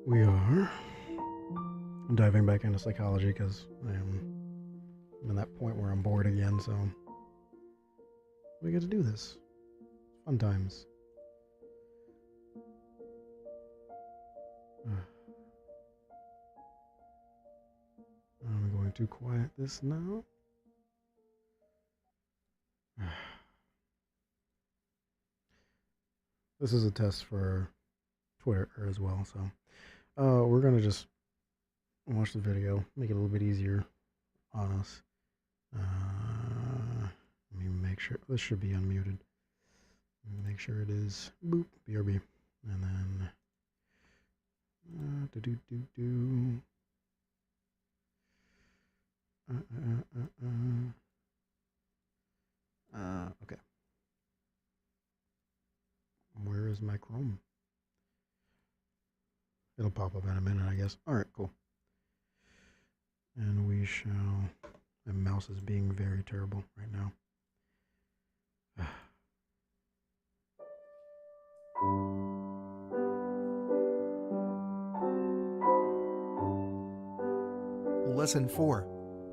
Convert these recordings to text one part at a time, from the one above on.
We are diving back into psychology because I'm in that point where I'm bored again, so we get to do this. Fun times. I'm going to quiet this now. This is a test for Twitter as well, so we're gonna just watch the video, make it a little bit easier on us. Let me make sure this should be unmuted. Make sure it is. Boop, BRB, and then do do do do. Okay. Where is my Chrome? It'll pop up in a minute, I guess. Alright, cool. And we shall... My mouse is being very terrible right now. Lesson 4.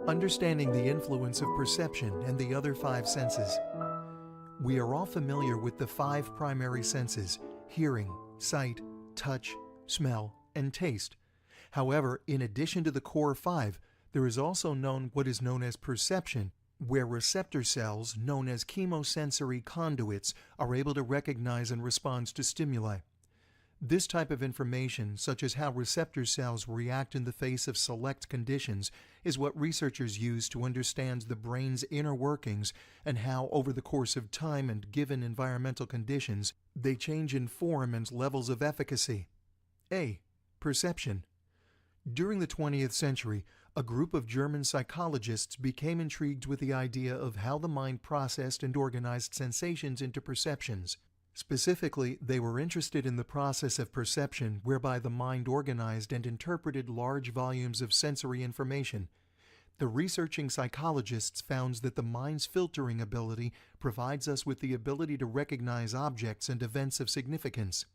Understanding the influence of perception and the other 5 senses. We are all familiar with the 5 primary senses: hearing, sight, touch, smell, and taste. However, in addition to the core 5, there is also what is known as perception, where receptor cells, known as chemosensory conduits, are able to recognize and respond to stimuli. This type of information, such as how receptor cells react in the face of select conditions, is what researchers use to understand the brain's inner workings and how, over the course of time and given environmental conditions, they change in form and levels of efficacy. A. Perception. During the 20th century, a group of German psychologists became intrigued with the idea of how the mind processed and organized sensations into perceptions. Specifically, they were interested in the process of perception whereby the mind organized and interpreted large volumes of sensory information. The researching psychologists found that the mind's filtering ability provides us with the ability to recognize objects and events of significance.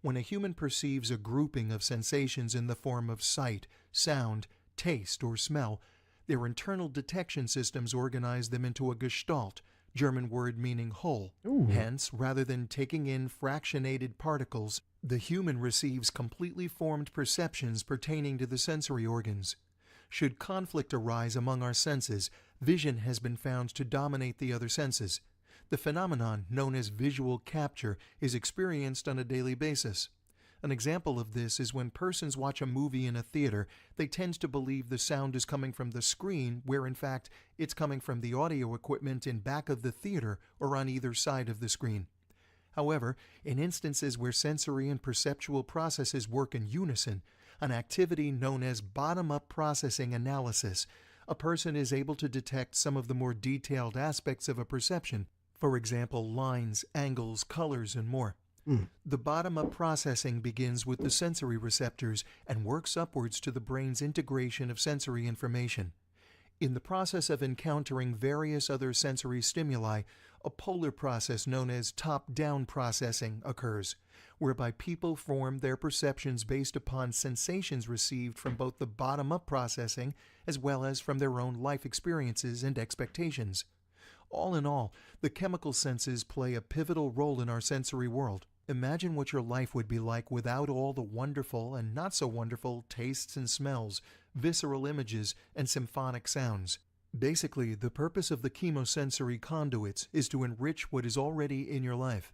When a human perceives a grouping of sensations in the form of sight, sound, taste, or smell, their internal detection systems organize them into a gestalt, German word meaning whole. Ooh. Hence, rather than taking in fractionated particles, the human receives completely formed perceptions pertaining to the sensory organs. Should conflict arise among our senses, vision has been found to dominate the other senses. The phenomenon, known as visual capture, is experienced on a daily basis. An example of this is when persons watch a movie in a theater, they tend to believe the sound is coming from the screen, where in fact it's coming from the audio equipment in back of the theater or on either side of the screen. However, in instances where sensory and perceptual processes work in unison, an activity known as bottom-up processing analysis, a person is able to detect some of the more detailed aspects of a perception, for example, lines, angles, colors, and more. The bottom-up processing begins with the sensory receptors and works upwards to the brain's integration of sensory information. In the process of encountering various other sensory stimuli, a polar process known as top-down processing occurs, whereby people form their perceptions based upon sensations received from both the bottom-up processing as well as from their own life experiences and expectations. All in all, the chemical senses play a pivotal role in our sensory world. Imagine what your life would be like without all the wonderful and not so wonderful tastes and smells, visceral images, and symphonic sounds. Basically, the purpose of the chemosensory conduits is to enrich what is already in your life.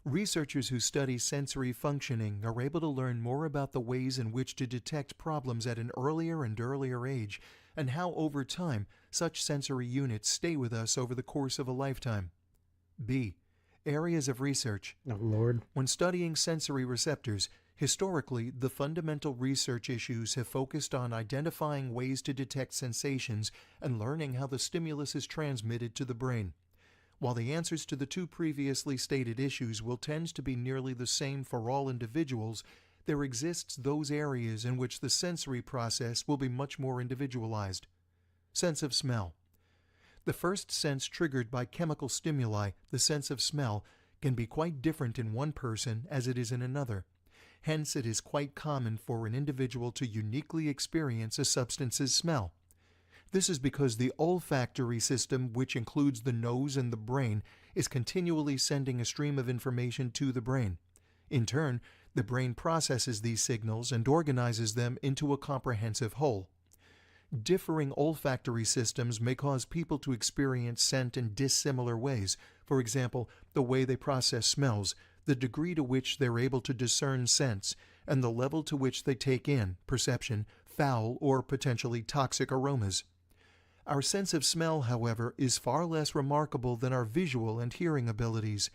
Researchers who study sensory functioning are able to learn more about the ways in which to detect problems at an earlier and earlier age, and how over time such sensory units stay with us over the course of a lifetime. B. Areas of research. Oh, Lord. When studying sensory receptors, historically, the fundamental research issues have focused on identifying ways to detect sensations and learning how the stimulus is transmitted to the brain. While the answers to the 2 previously stated issues will tend to be nearly the same for all individuals, there exists those areas in which the sensory process will be much more individualized. Sense of smell. The first sense triggered by chemical stimuli, the sense of smell, can be quite different in one person as it is in another. Hence, it is quite common for an individual to uniquely experience a substance's smell. This is because the olfactory system, which includes the nose and the brain, is continually sending a stream of information to the brain. In turn, the brain processes these signals and organizes them into a comprehensive whole. Differing olfactory systems may cause people to experience scent in dissimilar ways. For example, the way they process smells, the degree to which they're able to discern scents, and the level to which they take in, perception, foul or potentially toxic aromas. Our sense of smell, however, is far less remarkable than our visual and hearing abilities.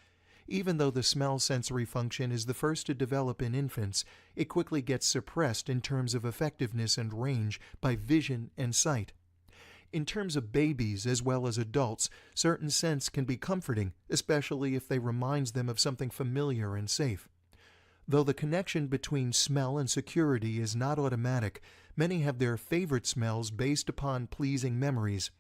Even though the smell sensory function is the first to develop in infants, it quickly gets suppressed in terms of effectiveness and range by vision and sight. In terms of babies as well as adults, certain scents can be comforting, especially if they remind them of something familiar and safe. Though the connection between smell and security is not automatic, many have their favorite smells based upon pleasing memories.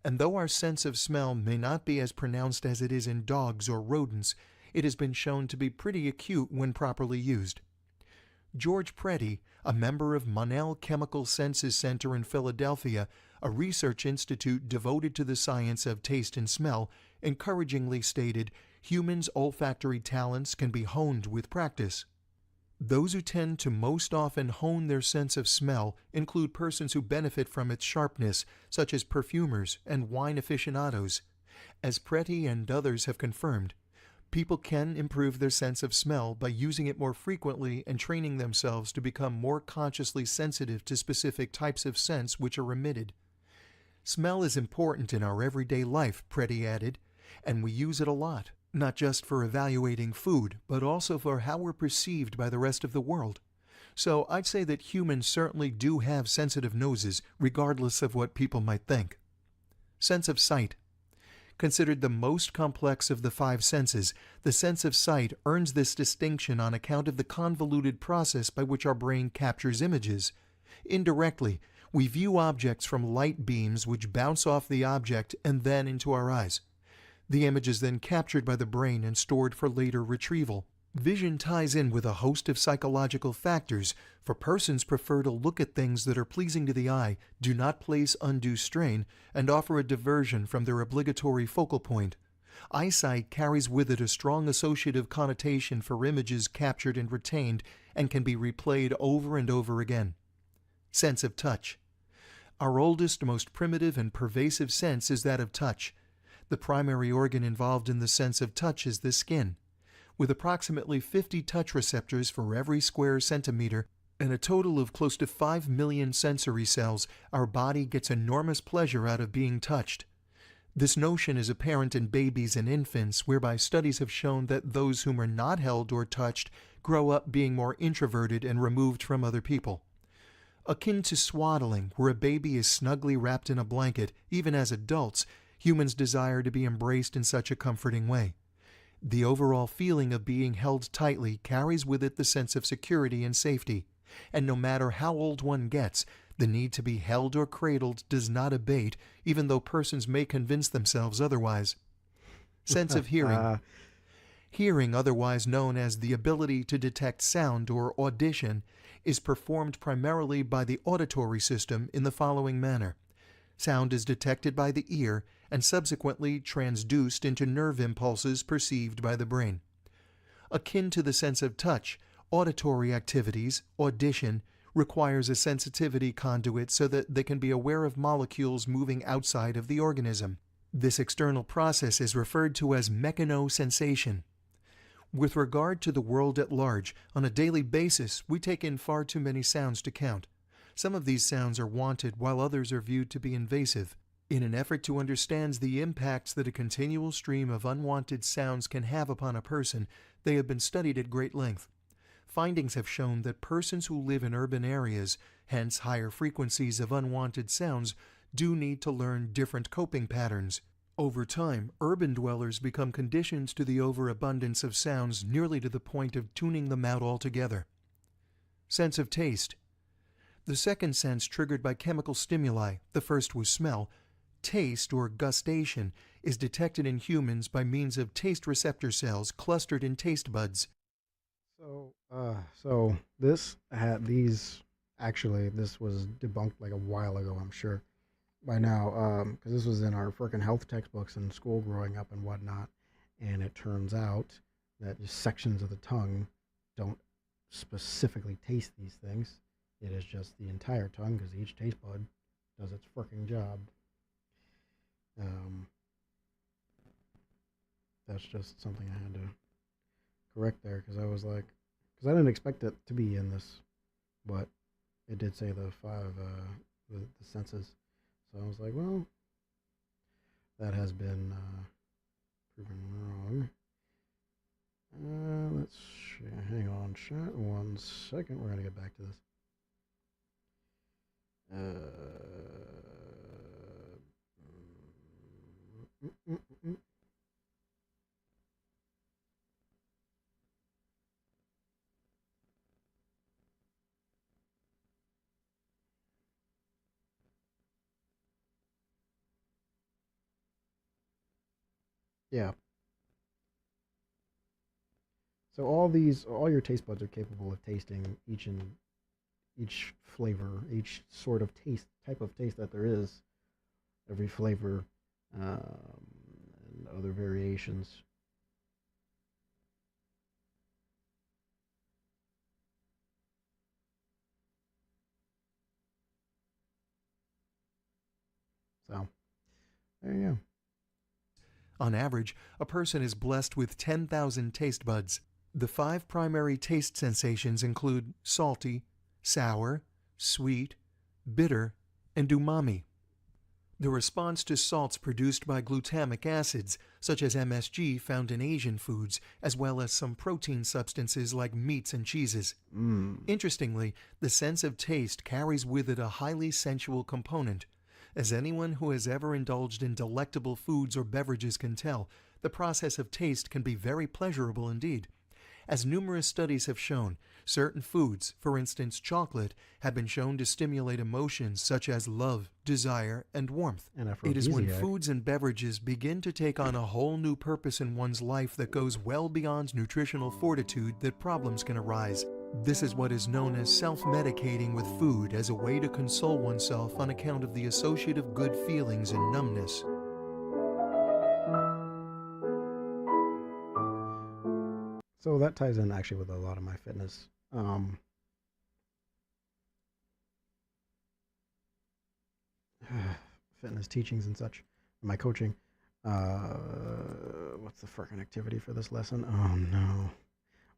And though our sense of smell may not be as pronounced as it is in dogs or rodents, it has been shown to be pretty acute when properly used. George Preddy, a member of Monell Chemical Senses Center in Philadelphia, a research institute devoted to the science of taste and smell, encouragingly stated, "Humans' olfactory talents can be honed with practice." Those who tend to most often hone their sense of smell include persons who benefit from its sharpness, such as perfumers and wine aficionados. As Preddy and others have confirmed, people can improve their sense of smell by using it more frequently and training themselves to become more consciously sensitive to specific types of scents which are emitted. Smell is important in our everyday life, Preddy added, and we use it a lot. Not just for evaluating food, but also for how we're perceived by the rest of the world. So I'd say that humans certainly do have sensitive noses, regardless of what people might think. Sense of sight. Considered the most complex of the five senses, the sense of sight earns this distinction on account of the convoluted process by which our brain captures images. Indirectly, we view objects from light beams which bounce off the object and then into our eyes. The image is then captured by the brain and stored for later retrieval. Vision ties in with a host of psychological factors, for persons prefer to look at things that are pleasing to the eye, do not place undue strain, and offer a diversion from their obligatory focal point. Eyesight carries with it a strong associative connotation for images captured and retained, and can be replayed over and over again. Sense of touch. Our oldest, most primitive, and pervasive sense is that of touch. The primary organ involved in the sense of touch is the skin. With approximately 50 touch receptors for every square centimeter and a total of close to 5 million sensory cells, our body gets enormous pleasure out of being touched. This notion is apparent in babies and infants, whereby studies have shown that those whom are not held or touched grow up being more introverted and removed from other people. Akin to swaddling, where a baby is snugly wrapped in a blanket, even as adults, humans desire to be embraced in such a comforting way. The overall feeling of being held tightly carries with it the sense of security and safety, and no matter how old one gets, the need to be held or cradled does not abate, even though persons may convince themselves otherwise. Sense of hearing. Hearing, otherwise known as the ability to detect sound or audition, is performed primarily by the auditory system in the following manner. Sound is detected by the ear and subsequently transduced into nerve impulses perceived by the brain. Akin to the sense of touch, auditory activities, audition, requires a sensitivity conduit so that they can be aware of molecules moving outside of the organism. This external process is referred to as mechanosensation. With regard to the world at large, on a daily basis, we take in far too many sounds to count. Some of these sounds are wanted while others are viewed to be invasive. In an effort to understand the impacts that a continual stream of unwanted sounds can have upon a person, they have been studied at great length. Findings have shown that persons who live in urban areas, hence higher frequencies of unwanted sounds, do need to learn different coping patterns. Over time, urban dwellers become conditioned to the overabundance of sounds nearly to the point of tuning them out altogether. Sense of taste. The second sense triggered by chemical stimuli, the first was smell. Taste, or gustation, is detected in humans by means of taste receptor cells clustered in taste buds. So, So this had these. Actually, this was debunked like a while ago. I'm sure by now, because this was in our freaking health textbooks in school growing up and whatnot. And it turns out that just sections of the tongue don't specifically taste these things. It is just the entire tongue because each taste bud does its freaking job. Um, that's just something I had to correct there because I was like, because I didn't expect it to be in this, but it did say the five, the senses. So I was like, well, that has been proven wrong. Hang on, chat. 1 second. We're gonna get back to this. Mm, mm, mm, mm. Yeah. So all your taste buds are capable of tasting each flavor, each sort of type of taste that there is, every flavor, and other variations. So there you go. On average, a person is blessed with 10,000 taste buds. The five primary taste sensations include salty, sour, sweet, bitter, and umami. The response to salts produced by glutamic acids, such as MSG found in Asian foods, as well as some protein substances like meats and cheeses. Mm. Interestingly, the sense of taste carries with it a highly sensual component. As anyone who has ever indulged in delectable foods or beverages can tell, the process of taste can be very pleasurable indeed. As numerous studies have shown, certain foods, for instance chocolate, have been shown to stimulate emotions such as love, desire, and warmth. An It is when aphrodisiac. foods and beverages begin to take on a whole new purpose in one's life that goes well beyond nutritional fortitude that problems can arise. This is what is known as self-medicating with food as a way to console oneself on account of the associative good feelings and numbness. So that ties in actually with a lot of my fitness teachings and such, my coaching. What's the freaking activity for this lesson? Oh no.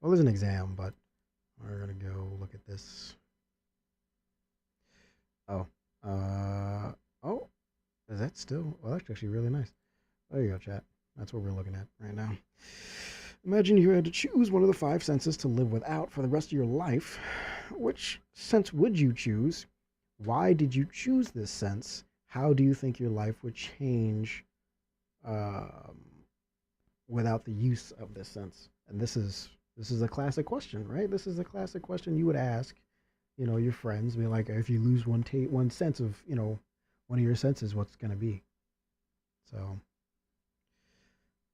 Well, there's an exam, but we're gonna go look at this. Oh, oh, is that still? Well, that's actually really nice. There you go, chat. That's what we're looking at right now. Imagine you had to choose one of the five senses to live without for the rest of your life. Which sense would you choose? Why did you choose this sense? How do you think your life would change um, without the use of this sense? And this is a classic question, right? This is a classic question you would ask, your friends. Be like, if you lose one sense of, one of your senses, what's gonna be? So,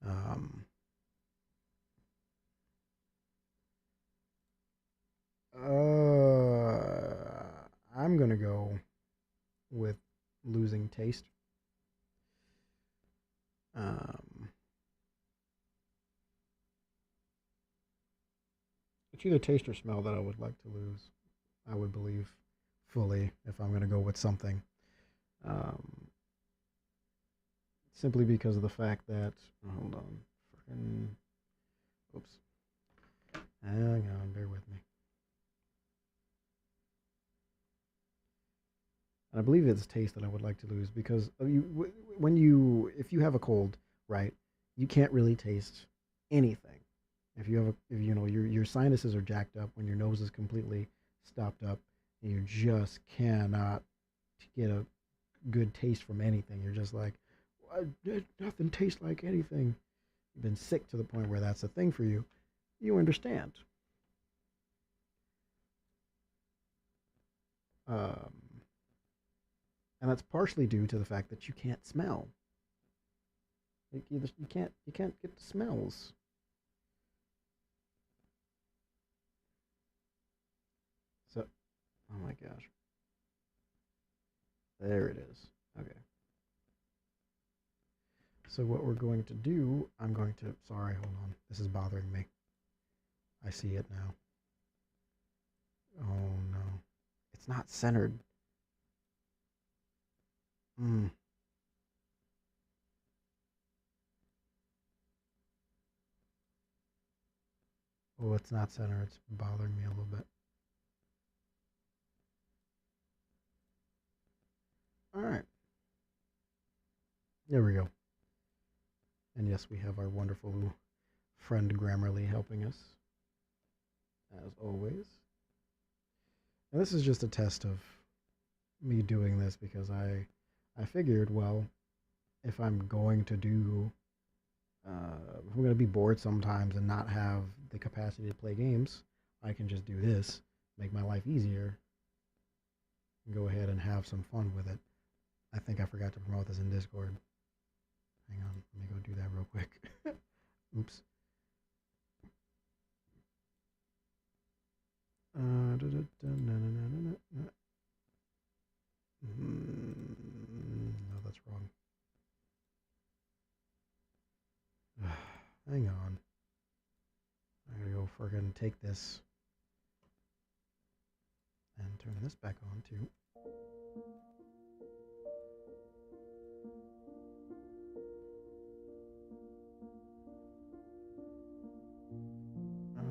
um, I'm gonna go with losing taste. Um, it's either taste or smell that I would like to lose. I would believe fully if I'm gonna go with something. Um, Simply because of the fact that hold on, freaking, oops, hang on, bear with me. And I believe it's taste that I would like to lose because if you have a cold, right, you can't really taste anything. If you have if your sinuses are jacked up when your nose is completely stopped up, and you just cannot get a good taste from anything. You're just like, nothing tastes like anything. You've been sick to the point where that's a thing for you. You understand. Um, and that's partially due to the fact that you can't smell. You can't get the smells. Oh my gosh. There it is. Okay. So what we're going to do, I'm going to, sorry, hold on. This is bothering me. I see it now. Oh no. It's not centered. Hmm. Oh, it's not centered. It's bothering me a little bit. All right. There we go. And yes, we have our wonderful friend Grammarly helping us, as always. And this is just a test of me doing this because I figured, well, if I'm going to do, if I'm going to be bored sometimes and not have the capacity to play games, I can just do this, make my life easier, and go ahead and have some fun with it. I think I forgot to promote this in Discord. Hang on, let me go do that real quick. Oops. No, that's wrong. Hang on. I gotta go friggin' take this and turn this back on too.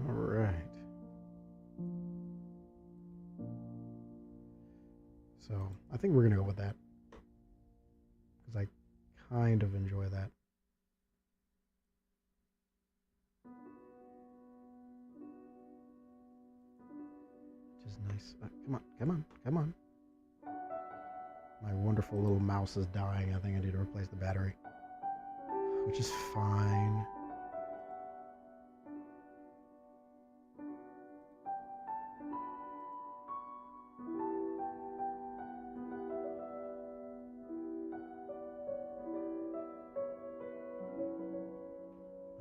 All right. So I think we're gonna go with that because I kind of enjoy that. Which is nice. Come on, come on, come on. My wonderful little mouse is dying. I think I need to replace the battery, which is fine.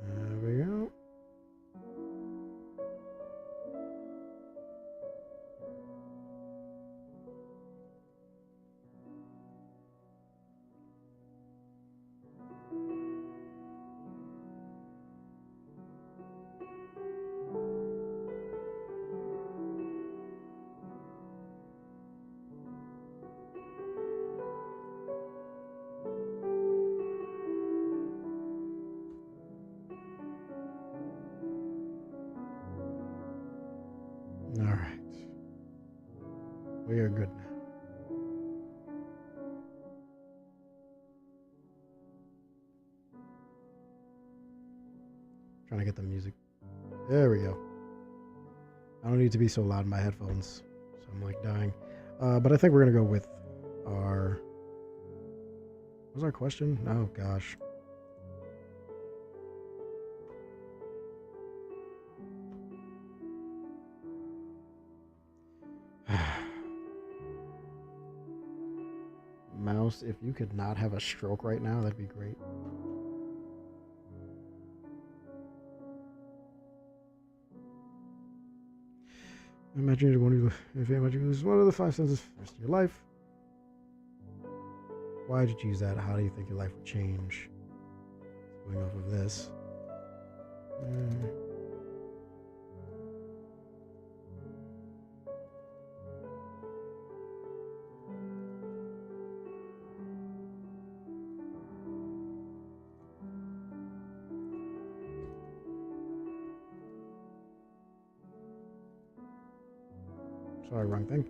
There we go. All right. We are good now. Trying to get the music. There we go. I don't need to be so loud in my headphones, so I'm like dying. But I think we're gonna go with our. What was our question? Oh gosh. Mouse, if you could not have a stroke right now, that'd be great. Imagine you're going to if you imagine you lose one of the five senses for the rest of your life. Why did you choose that? How do you think your life would change? Going off of this. Sorry, wrong thing.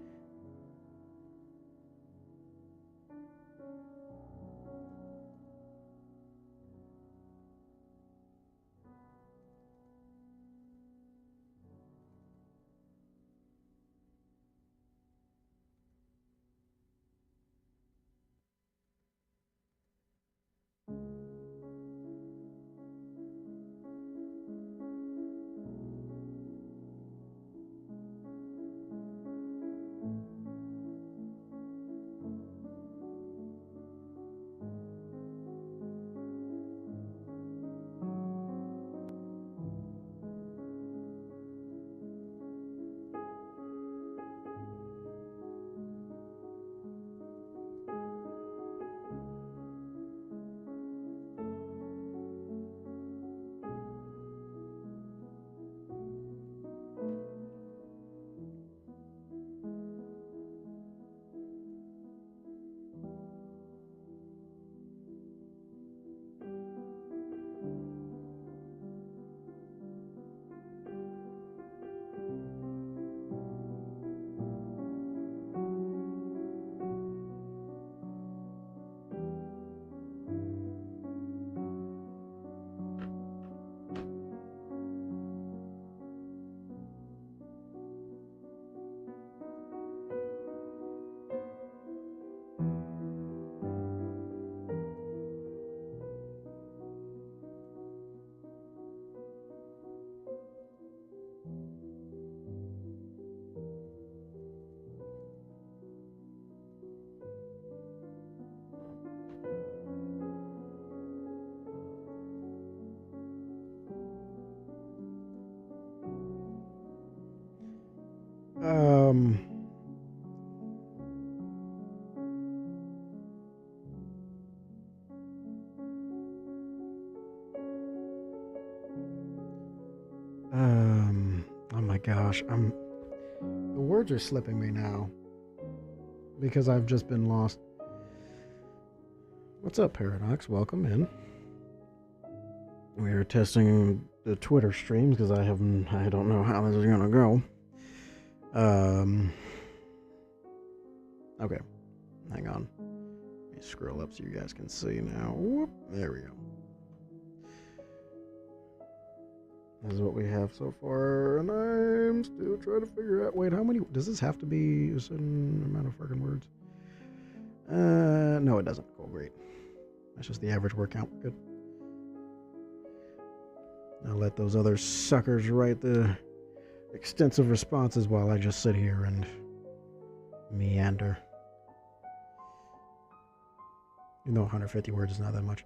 gosh, the words are slipping me now because I've just been lost. What's up, Paradox? Welcome in. We are testing the Twitter streams because I don't know how this is gonna go. Okay, hang on. Let me scroll up so you guys can see now. Whoop, there we go. This is what we have so far, and I'm still trying to figure out. Wait, how many? Does this have to be a certain amount of freaking words? No, it doesn't. Cool, great. That's just the average word count. Good. I'll let those other suckers write the extensive responses while I just sit here and meander. You know, 150 words is not that much.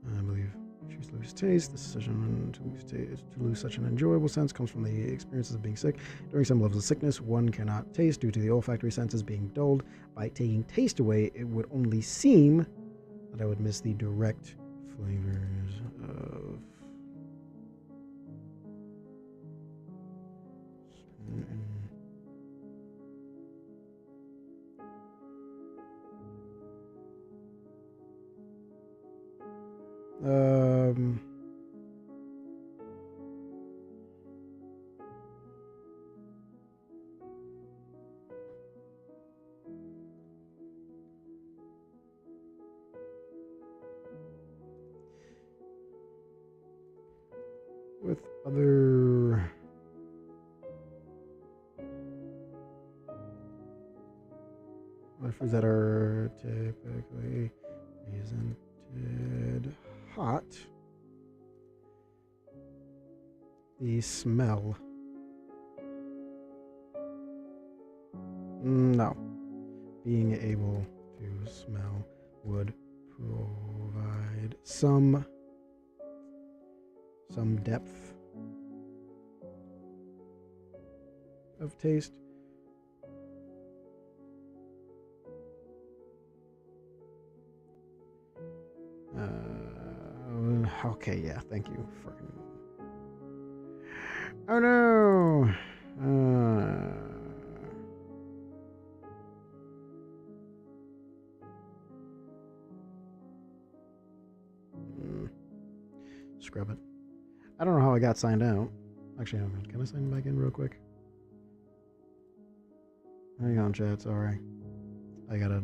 I believe choose to lose taste. The decision to lose such an enjoyable sense comes from the experiences of being sick. During some levels of sickness, one cannot taste due to the olfactory senses being dulled. By taking taste away, it would only seem that I would miss the direct flavors of with other foods that are typically presented hot, the smell. No. Being able to smell would provide some depth of taste. Okay, yeah, thank you. Oh no! Scrub it. I don't know how I got signed out. Actually, can I sign back in real quick? Hang on, chat. Sorry. I gotta.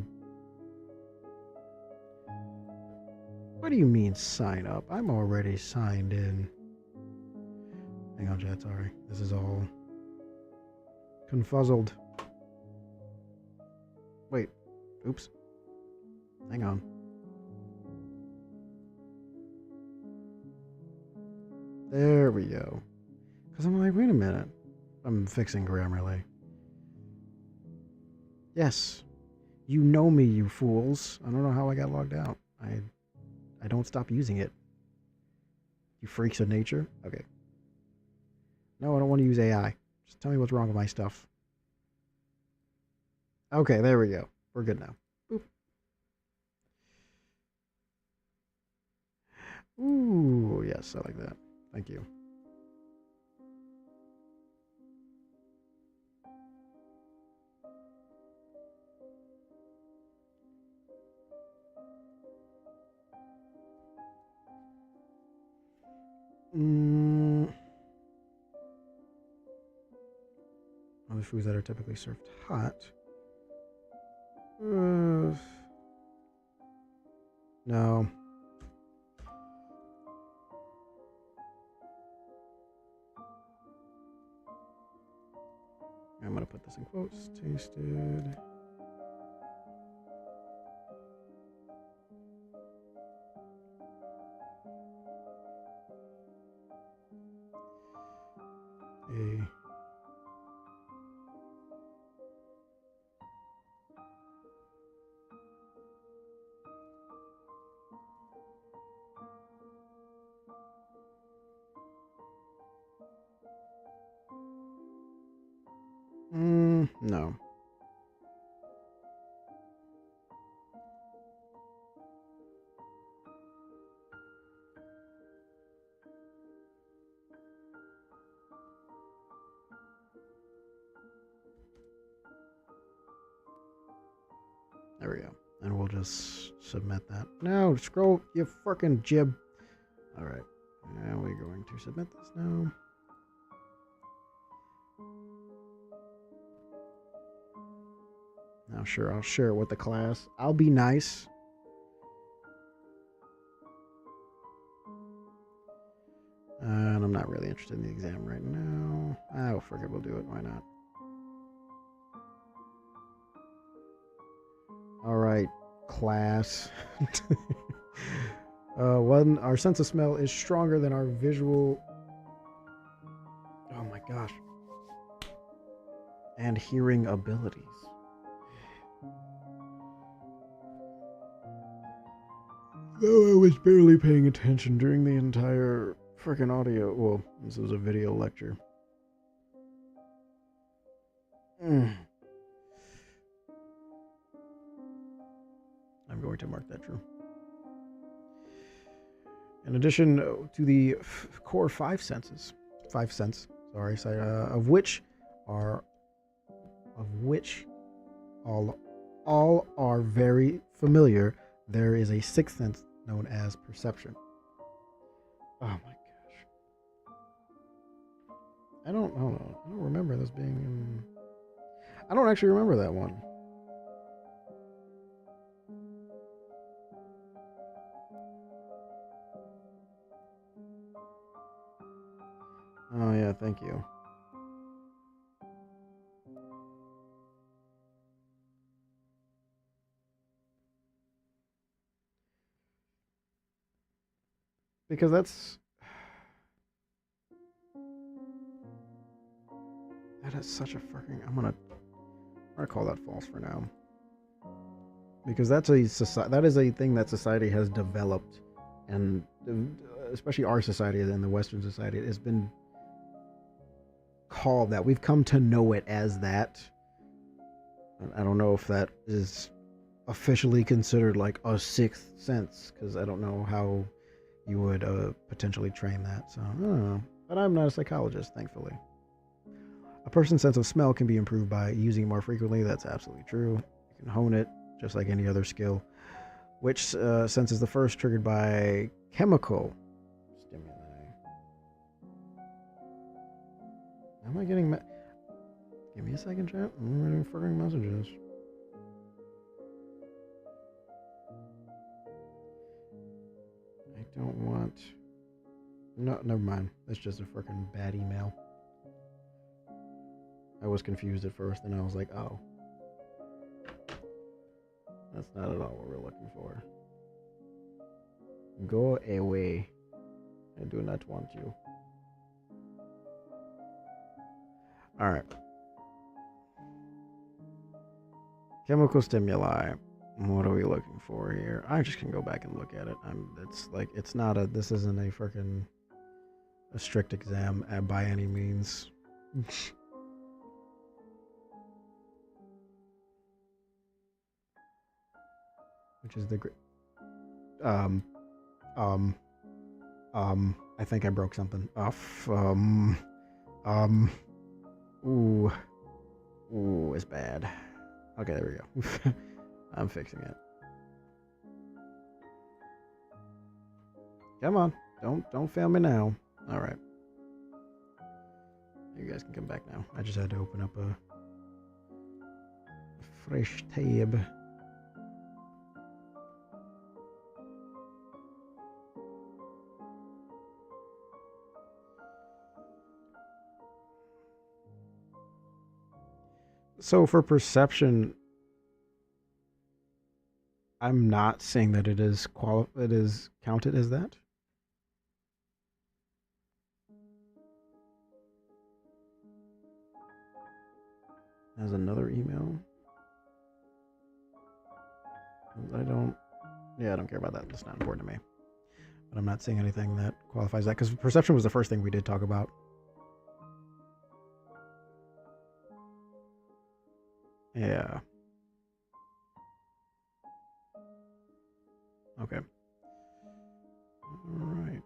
What do you mean sign up? I'm already signed in. Hang on, chat. Sorry. This is all confuzzled. Wait. Oops. Hang on. There we go. Because I'm like, wait a minute. I'm fixing Grammarly. Yes. You know me, you fools. I don't know how I got logged out. I don't stop using it. You freaks of nature? Okay. No, I don't want to use AI. Just tell me what's wrong with my stuff. Okay, there we go. We're good now. Boop. Ooh, yes, I like that. Thank you. Other foods that are typically served hot. No. I'm going to put this in quotes. Tasted. A. No. There we go. And we'll just submit that. No, scroll, you fucking jib. All right. Now we're going to submit this now. Now, sure, I'll share it with the class. I'll be nice. And I'm not really interested in the exam right now. Oh, forget, we'll do it. Why not? All right, class. Our sense of smell is stronger than our visual. Oh my gosh. And hearing abilities. Though I was barely paying attention during the entire freaking audio. Well, this was a video lecture. I'm going to mark that true. In addition to the core five senses, of which all are very familiar, there is a sixth sense known as perception. Oh my gosh. I don't remember this being I don't actually remember that one. Oh yeah, thank you. Because that is such a freaking. I'm gonna call that false for now. Because that is a thing that society has developed, and especially our society and the Western society, it has been called that. We've come to know it as that. I don't know if that is officially considered like a sixth sense, because I don't know how you would potentially train that. So I don't know. But I'm not a psychologist, thankfully. A person's sense of smell can be improved by using it more frequently. That's absolutely true. You can hone it just like any other skill. Which sense is the first? Triggered by chemical stimuli. Am I getting... Give me a second, chat. I'm reading freaking messages. I don't want... No, never mind. That's just a freaking bad email. I was confused at first, and I was like, oh. That's not at all what we're looking for. Go away. I do not want you. Alright. Chemical stimuli. What are we looking for here? I just can go back and look at it. This isn't a freaking a strict exam by any means. Which is the great. I think I broke something off. Ooh, it's bad. Okay, there we go. I'm fixing it. Come on, don't fail me now. All right, you guys can come back now. I just had to open up a fresh tab. So for perception, I'm not saying that it is counted as that. As another email. I don't care about that. That's not important to me. But I'm not saying anything that qualifies that, because perception was the first thing we did talk about. Yeah. Okay. All right.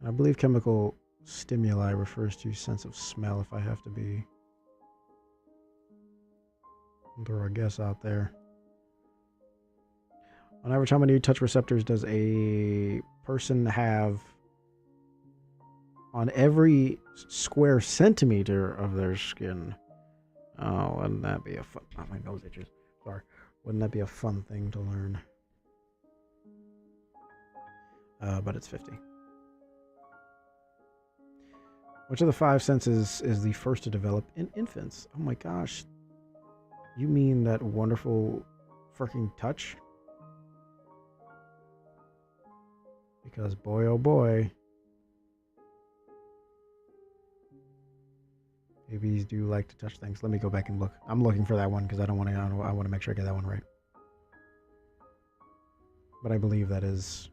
I believe chemical stimuli refers to sense of smell if I have to be. I'll throw a guess out there. On average, how many touch receptors does a person have on every square centimeter of their skin? Oh, wouldn't that be a fun... Oh, my nose itches. Sorry. Wouldn't that be a fun thing to learn? But it's 50. Which of the 5 senses is the first to develop in infants? Oh my gosh. You mean that wonderful freaking touch? Because boy, oh boy. Babies do like to touch things. Let me go back and look. I'm looking for that one because I want to make sure I get that one right. But I believe that is...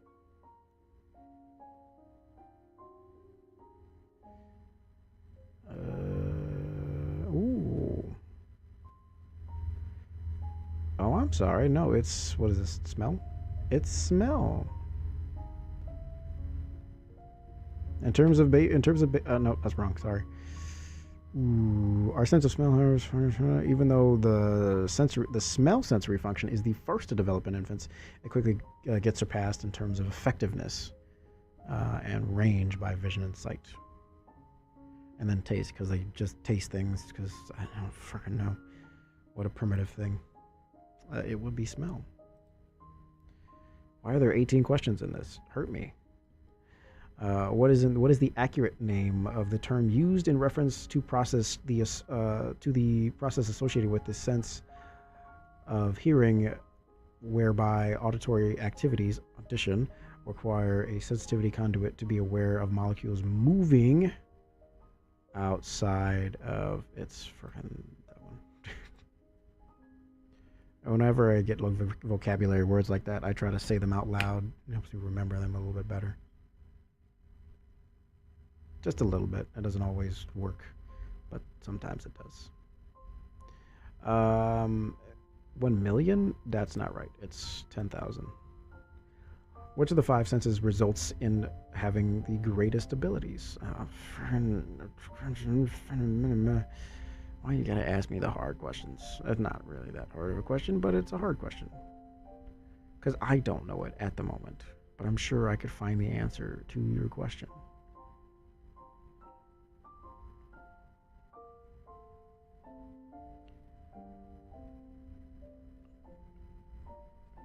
ooh. Oh, I'm sorry. No, it's... What is this? Smell? It's smell. In terms of... no, that's wrong. Sorry. Ooh, our sense of smell, even though the smell sensory function is the first to develop in infants, it quickly gets surpassed in terms of effectiveness and range by vision and sight. And then taste, because they just taste things, because I don't freaking know. What a primitive thing. It would be smell. Why are there 18 questions in this? Hurt me. What is the accurate name of the term used in reference to the process associated with the sense of hearing, whereby auditory activities, audition, require a sensitivity conduit to be aware of molecules moving outside of its freaking that one. Whenever I get vocabulary words like that, I try to say them out loud. It helps me remember them a little bit better. Just a little bit. It doesn't always work, but sometimes it does. 1 million? That's not right. It's 10,000. Which of the 5 senses results in having the greatest abilities? Why you gotta ask me the hard questions? It's not really that hard of a question, but it's a hard question. Because I don't know it at the moment, but I'm sure I could find the answer to your question.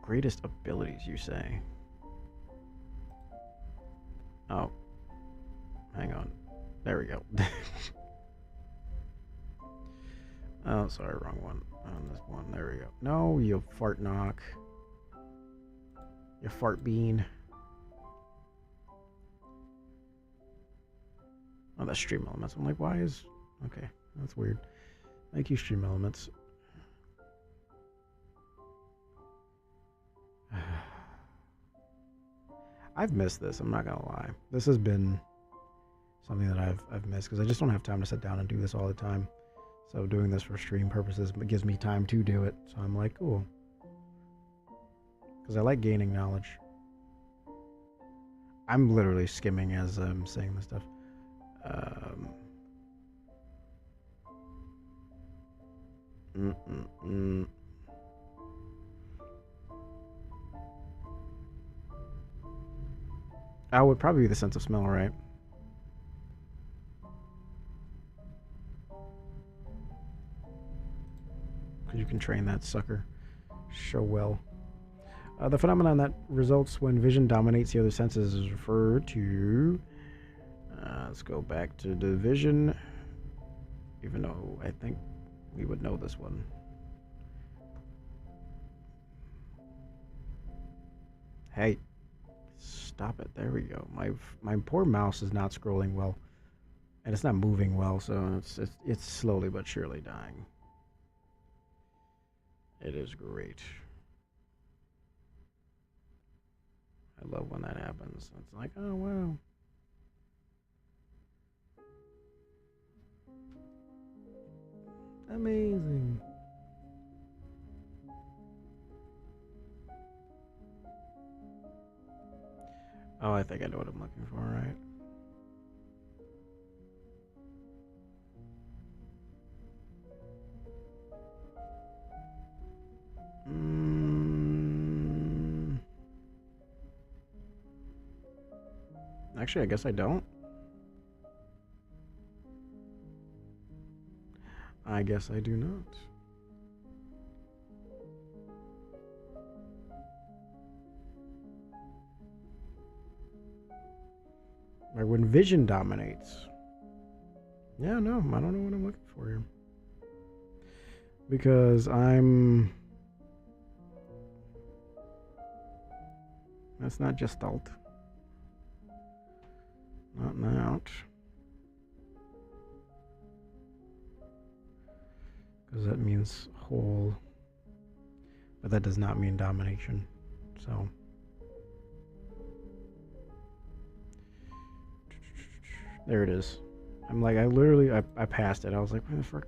Greatest abilities, you say? Oh. Hang on. There we go. Oh, sorry, wrong one. On this one, there we go. No, you fart knock. You fart bean. Oh, that's stream elements. I'm like, why is... Okay, that's weird. Thank you, stream elements. I've missed this, I'm not gonna lie. This has been something that I've missed because I just don't have time to sit down and do this all the time. So doing this for stream purposes gives me time to do it. So I'm like, cool. Because I like gaining knowledge. I'm literally skimming as I'm saying this stuff. I would probably be the sense of smell, right? Because you can train that sucker so well. The phenomenon that results when vision dominates the other senses is referred to... let's go back to the vision. Even though I think we would know this one. Hey. Stop it. There we go. My poor mouse is not scrolling well. And it's not moving well, so it's slowly but surely dying. It is great. I love when that happens. It's like, oh wow. Amazing. Oh, I think I know what I'm looking for, right? Actually, I guess I don't. I guess I do not. Like when vision dominates. Yeah, no, I don't know what I'm looking for here. Because that's not gestalt. Not now. Because that means whole. But that does not mean domination. So. There it is. I'm like, I passed it. I was like, where the frick?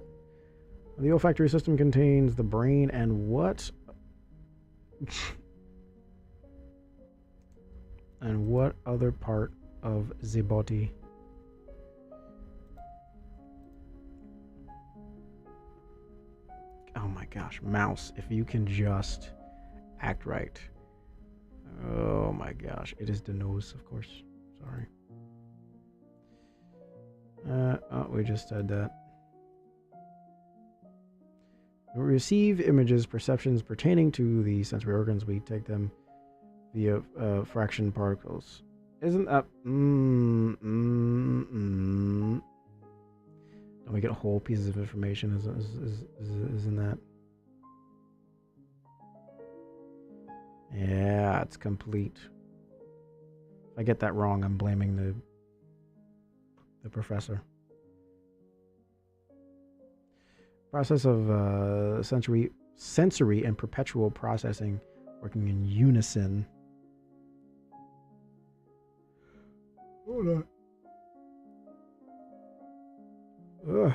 The olfactory system contains the brain and what? And what other part of the body? Oh my gosh, mouse, if you can just act right. Oh my gosh, it is the nose, of course. Sorry. Oh, we just said that. We receive images, perceptions pertaining to the sensory organs. We take them via fraction particles. Isn't that... Don't we get whole pieces of information? Isn't that... Yeah, it's complete. If I get that wrong, I'm blaming the professor. Process of sensory and perpetual processing working in unison. Hold on. Ugh.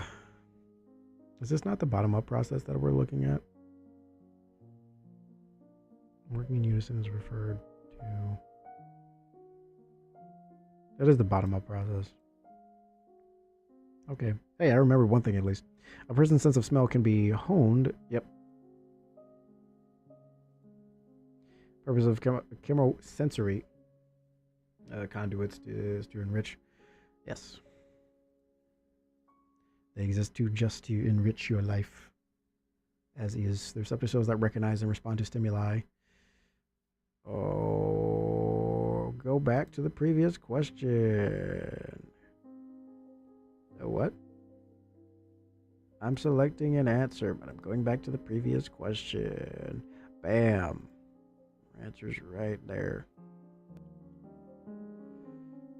Is this not the bottom-up process that we're looking at? Working in unison is referred to... That is the bottom-up process. Okay. Hey, I remember one thing at least. A person's sense of smell can be honed. Yep. Purpose of chemosensory conduits is to enrich. Yes. They exist to enrich your life. As is. They're receptor cells that recognize and respond to stimuli. Oh, go back to the previous question. What? I'm selecting an answer, but I'm going back to the previous question. Bam. Answer's right there.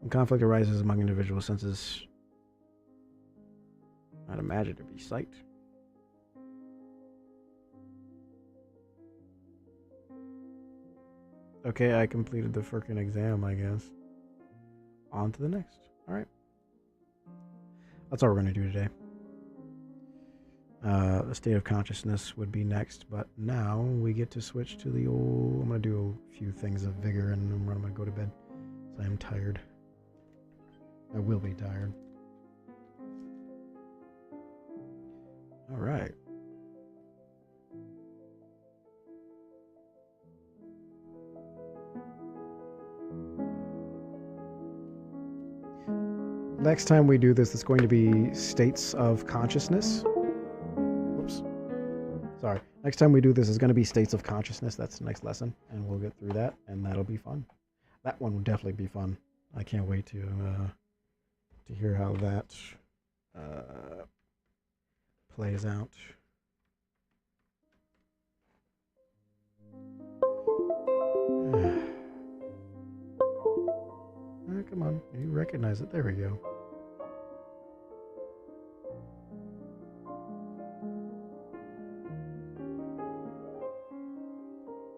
When conflict arises among individual senses, I'd imagine to be sight. Okay, I completed the frickin' exam, I guess. On to the next. Alright. That's all we're going to do today. The state of consciousness would be next, but now we get to switch to the old... I'm going to do a few things of vigor and then I'm going to go to bed. So I am tired. I will be tired. Alright. Next time we do this, it's going to be states of consciousness. Whoops. Sorry. Next time we do this is going to be states of consciousness. That's the next lesson, and we'll get through that, and that'll be fun. That one will definitely be fun. I can't wait to hear how that plays out. Come on, you recognize it. There we go.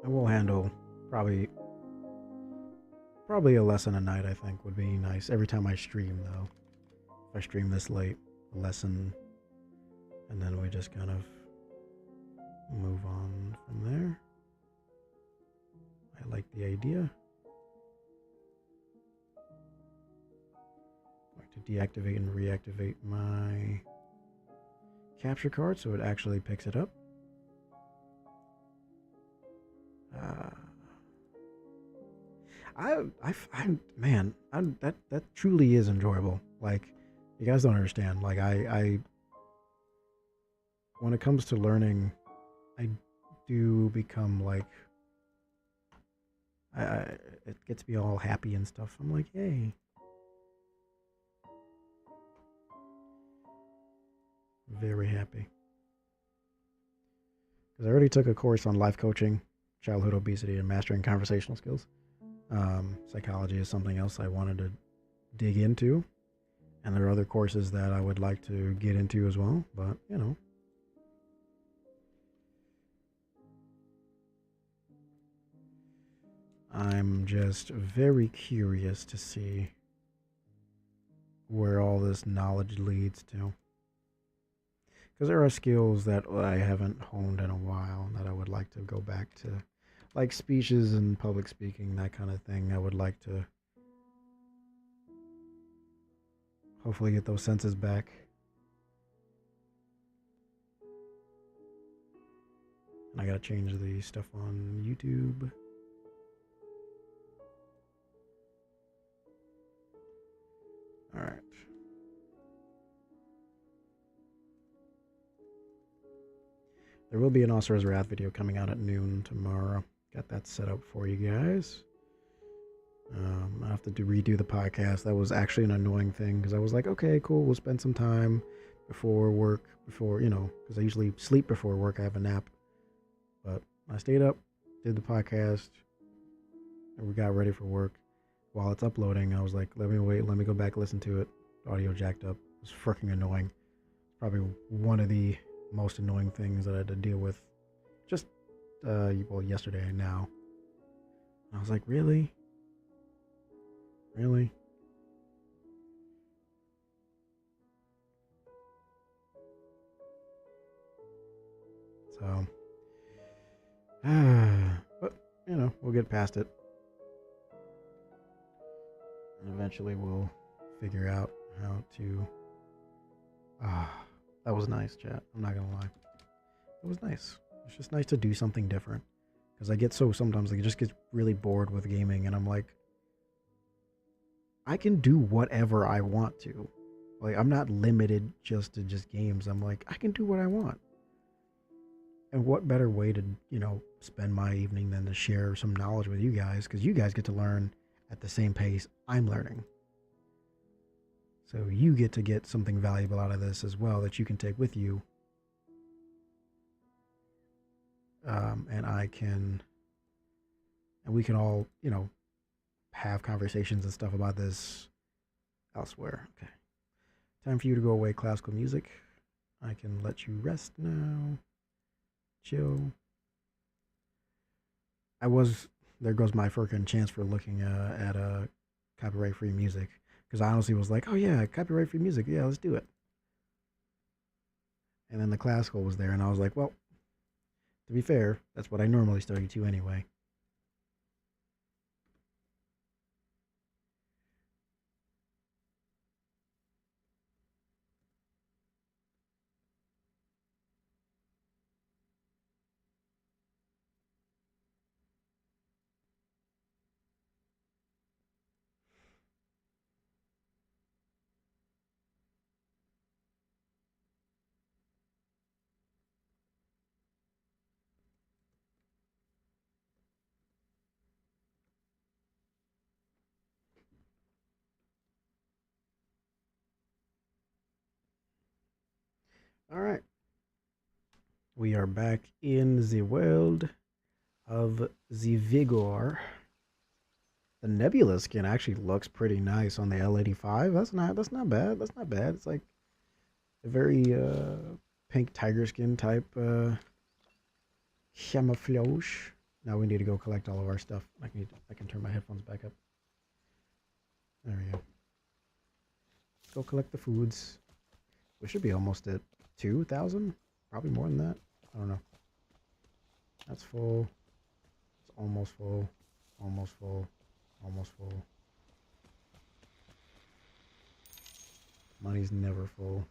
I will handle probably a lesson a night, I think, would be nice. Every time I stream, though. If I stream this late, a lesson, and then we just kind of move on from there. I like the idea. To deactivate and reactivate my capture card so it actually picks it up. Man, that truly is enjoyable. Like, you guys don't understand. Like, when it comes to learning, I do become like, I, I it gets me all happy and stuff. I'm like, yay, very happy. Because I already took a course on life coaching, childhood obesity, and mastering conversational skills. Psychology is something else I wanted to dig into, and there are other courses that I would like to get into as well. But I'm just very curious to see where all this knowledge leads to. Because there are skills that I haven't honed in a while that I would like to go back to, like speeches and public speaking, that kind of thing. I would like to hopefully get those senses back. And I gotta change the stuff on YouTube. Alright. There will be an Oscar's Wrath video coming out at noon tomorrow. Got that set up for you guys. I have to redo the podcast. That was actually an annoying thing because I was like, okay, cool, we'll spend some time before work, because I usually sleep before work. I have a nap. But I stayed up, did the podcast, and we got ready for work. While it's uploading, I was like, let me wait, let me go back, listen to it. Audio jacked up. It was freaking annoying. Probably one of the most annoying things that I had to deal with just, yesterday now. And I was like, really? Really? So, but, we'll get past it. And eventually we'll figure out how to, that was nice, chat. I'm not gonna lie. It was nice. It's just nice to do something different. Because I get sometimes I just get really bored with gaming and I'm like, I can do whatever I want to. Like, I'm not limited just to just games. I'm like, I can do what I want. And what better way to, spend my evening than to share some knowledge with you guys? Because you guys get to learn at the same pace I'm learning. So you get something valuable out of this as well that you can take with you. And we can all, have conversations and stuff about this elsewhere. Okay. Time for you to go away, classical music. I can let you rest now. Chill. There goes my freaking chance for looking at copyright-free music. Because I honestly was like, oh yeah, copyright-free music. Yeah, let's do it. And then the classical was there, and I was like, well, to be fair, that's what I normally study to anyway. All right. We are back in the world of the Vigor. The Nebula skin actually looks pretty nice on the L85. That's not bad. That's not bad. It's like a very pink tiger skin type camouflage. Now we need to go collect all of our stuff. I can turn my headphones back up. There we go. Let's go collect the foods. We should be almost at 2,000. Probably more than that. I don't know. That's full. It's almost full. Almost full. Almost full. Money's never full.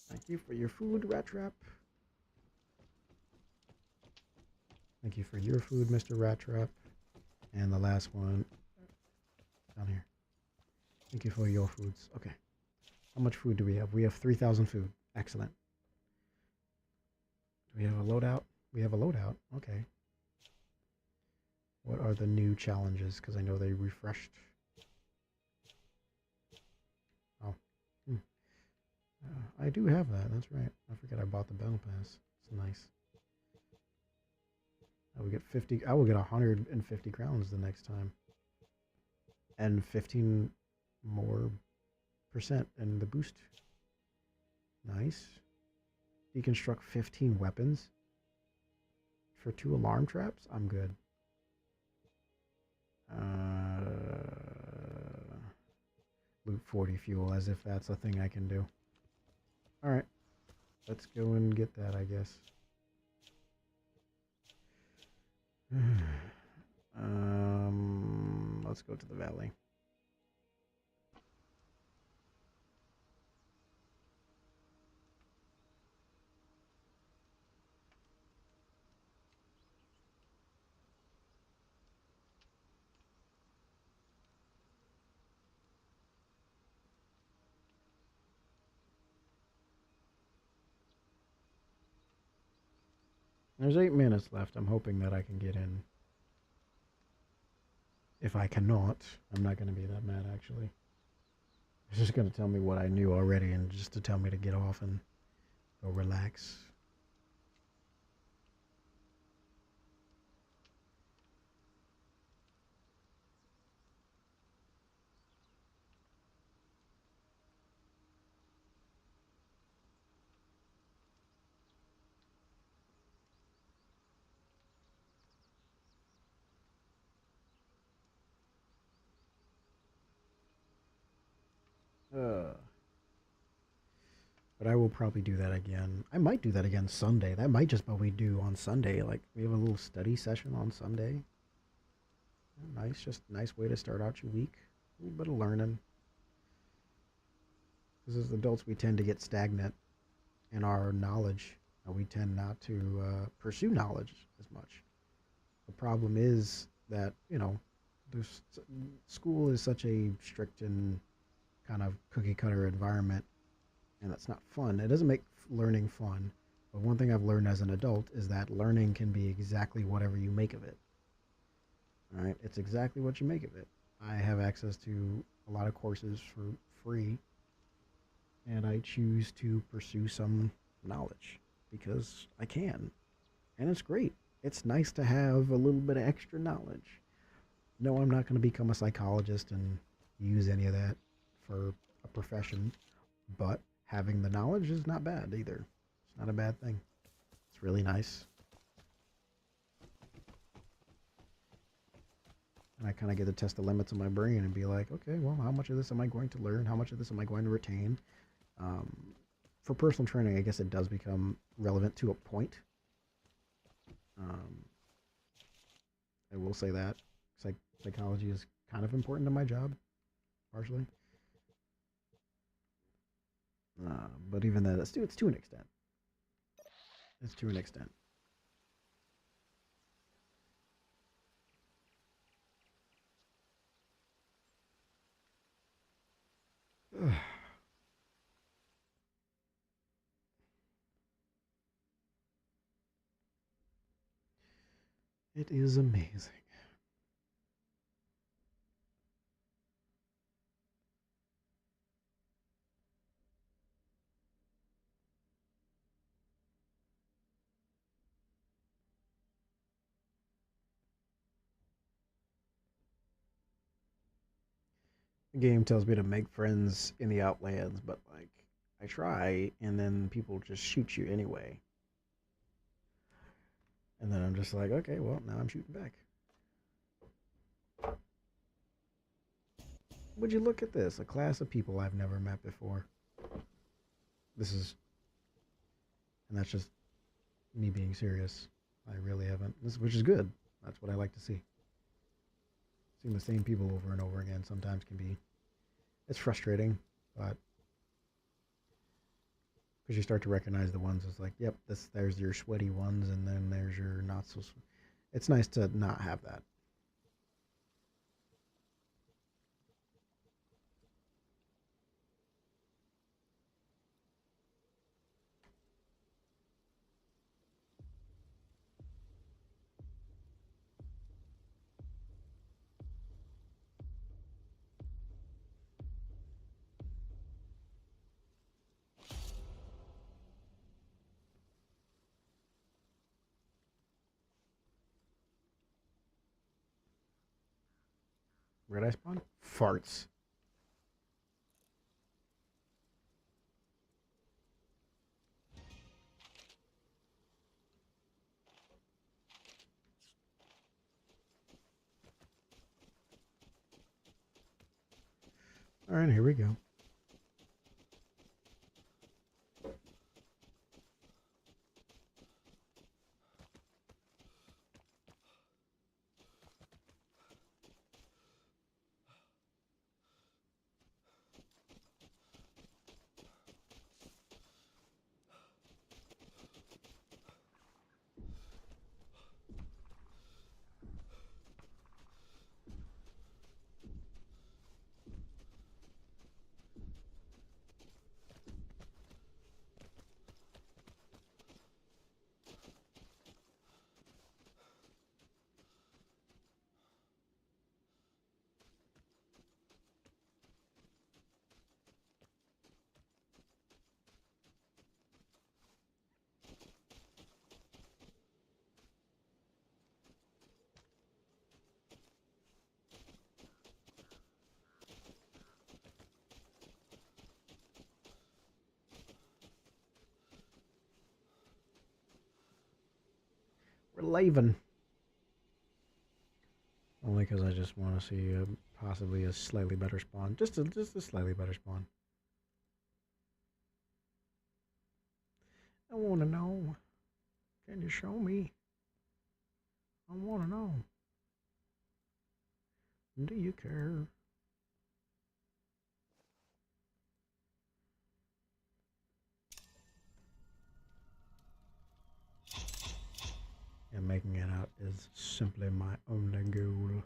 Thank you for your food, rat trap. Thank you for your food, Mr. Rat Trap. And the last one down here. Thank you for your foods. Okay. How much food do we have? We have 3,000 food. Excellent. Do we have a loadout? We have a loadout. Okay. What are the new challenges? Because I know they refreshed. Oh. I do have that. That's right. I forget I bought the battle pass. It's nice. I will get 50. I will get 150 crowns the next time. And 15 more percent in the boost. Nice. Deconstruct 15 weapons. For 2 alarm traps? I'm good. Loot 40 fuel, as if that's a thing I can do. Alright. Let's go and get that, I guess. Let's go to the valley. There's 8 minutes left. I'm hoping that I can get in. If I cannot, I'm not going to be that mad, actually. It's just going to tell me what I knew already and just to tell me to get off and go relax. But I will probably do that again. I might do that again Sunday. That might just be what we do on Sunday. Like, we have a little study session on Sunday. Nice, just a nice way to start out your week. A little bit of learning. Because as adults, we tend to get stagnant in our knowledge. We tend not to pursue knowledge as much. The problem is that, school is such a strict and kind of cookie cutter environment, and that's not fun. It doesn't make learning fun. But one thing I've learned as an adult is that learning can be exactly whatever you make of it. All right, it's exactly what you make of it. I have access to a lot of courses for free, and I choose to pursue some knowledge because I can, and it's great. It's nice to have a little bit of extra knowledge. No, I'm not going to become a psychologist and use any of that for a profession, but having the knowledge is not bad either. It's not a bad thing. It's really nice. And I kind of get to test the limits of my brain and be like, okay, well, how much of this am I going to learn? How much of this am I going to retain? For personal training, I guess it does become relevant to a point. I will say that psychology is kind of important to my job, partially. But even that, it's to an extent. It's to an extent. It is amazing. The game tells me to make friends in the Outlands, but like I try, and then people just shoot you anyway. And then I'm just like, okay, well, now I'm shooting back. Would you look at this? A class of people I've never met before. This is, and that's just me being serious. I really haven't, which is good. That's what I like to see. Seeing the same people over and over again sometimes can be, it's frustrating, but because you start to recognize the ones as like, yep, there's your sweaty ones, and then there's your not so. It's nice to not have that. Where did I spawn? Farts. All right, here we go. We're leaving. Only because I just want to see possibly a slightly better spawn. Just a slightly better spawn. I want to know. Can you show me? I want to know. Do you care? And making it out is simply my only goal.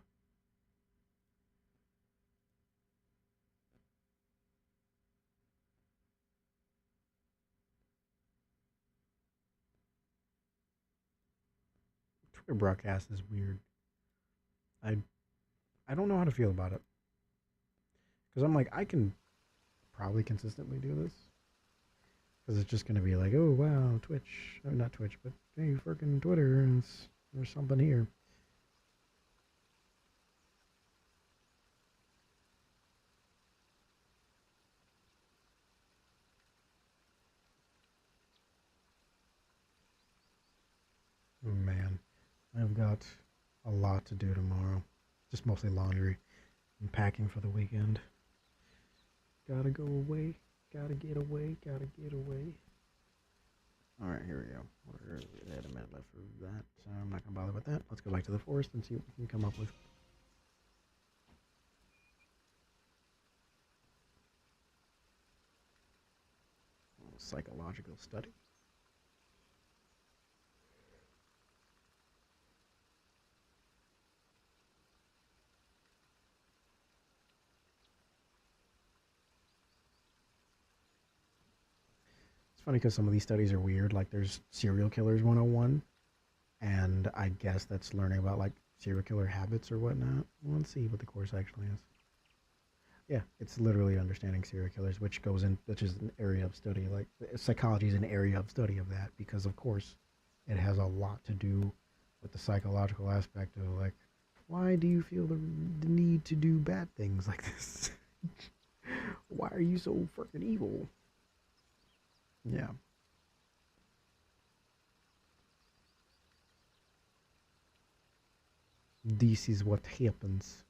Twitter broadcast is weird. I I don't know how to feel about it. Because I'm like, I can probably consistently do this. Because it's just going to be like, oh, wow, Twitch. Oh, not Twitch, but hey, freaking Twitter. And there's something here. Oh, man. I've got a lot to do tomorrow. Just mostly laundry and packing for the weekend. Gotta go away. Gotta get away. Gotta get away. Alright, here we go. We had a minute left for that, so I'm not going to bother with that. Let's go back to the forest and see what we can come up with. Psychological study. It's funny because some of these studies are weird. Like there's serial killers 101, and I guess that's learning about like serial killer habits or whatnot. Well, let's see what the course actually is. Yeah, it's literally understanding serial killers, which is an area of study. Like psychology is an area of study of that because, of course, it has a lot to do with the psychological aspect of like, why do you feel the need to do bad things like this? Why are you so freaking evil? Yeah. This is what happens.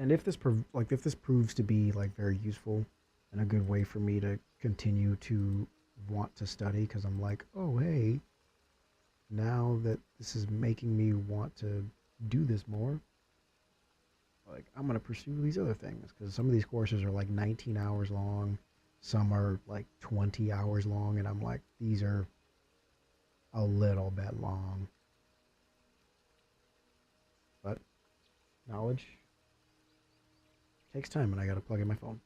And if if this proves to be like very useful and a good way for me to continue to want to study, because I'm like, oh hey, now that this is making me want to do this more, like I'm gonna pursue these other things, because some of these courses are like 19 hours long, some are like 20 hours long, and I'm like, these are a little bit long. But knowledge takes time, and I gotta plug in my phone.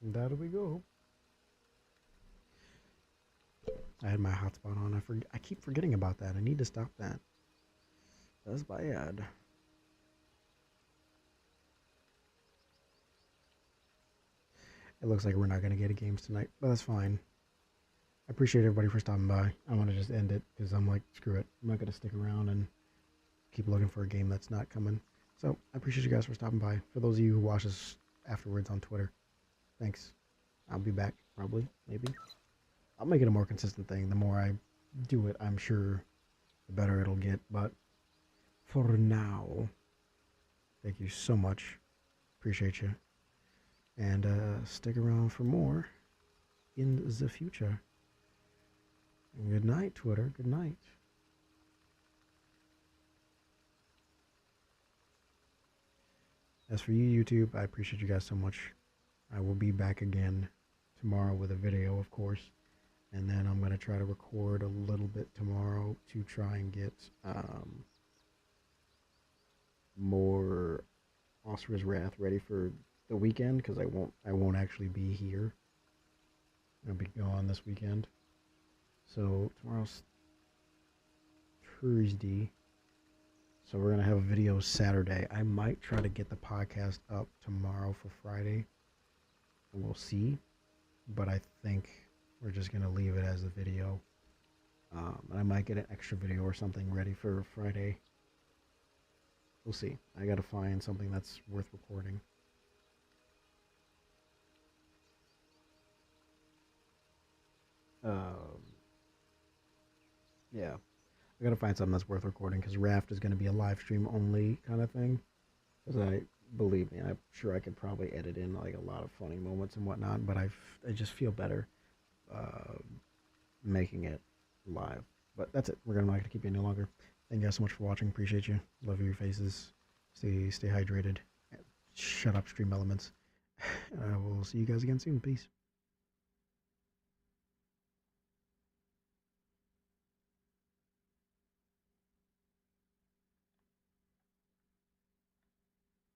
And there we go. I had my hotspot on. I keep forgetting about that. I need to stop that. That's bad. It looks like we're not gonna get a games tonight, but that's fine. I appreciate everybody for stopping by. I want to just end it because I'm like, screw it. I'm not gonna stick around and keep looking for a game that's not coming. So I appreciate you guys for stopping by. For those of you who watch us afterwards on Twitter, thanks. I'll be back probably, maybe. I'll make it a more consistent thing. The more I do it, I'm sure the better it'll get. But for now, thank you so much. Appreciate you. And stick around for more in the future. And good night, Twitter. Good night. As for you, YouTube, I appreciate you guys so much. I will be back again tomorrow with a video, of course. And then I'm going to try to record a little bit tomorrow to try and get more Oscar's Wrath ready for the weekend, because I won't actually be here. I'll be gone this weekend. So tomorrow's Thursday. So we're going to have a video Saturday. I might try to get the podcast up tomorrow for Friday. And we'll see. But I think we're just going to leave it as a video. And I might get an extra video or something ready for Friday. We'll see. I got to find something that's worth recording. Yeah. I gotta find something that's worth recording, because Raft is gonna be a live stream only kind of thing. Because believe me, I'm sure I could probably edit in like a lot of funny moments and whatnot, but I just feel better uh, making it live. But that's it. We're not gonna keep you any longer. Thank you guys so much for watching. Appreciate you. Love your faces. Stay hydrated. Shut up, stream elements. And I will see you guys again soon. Peace.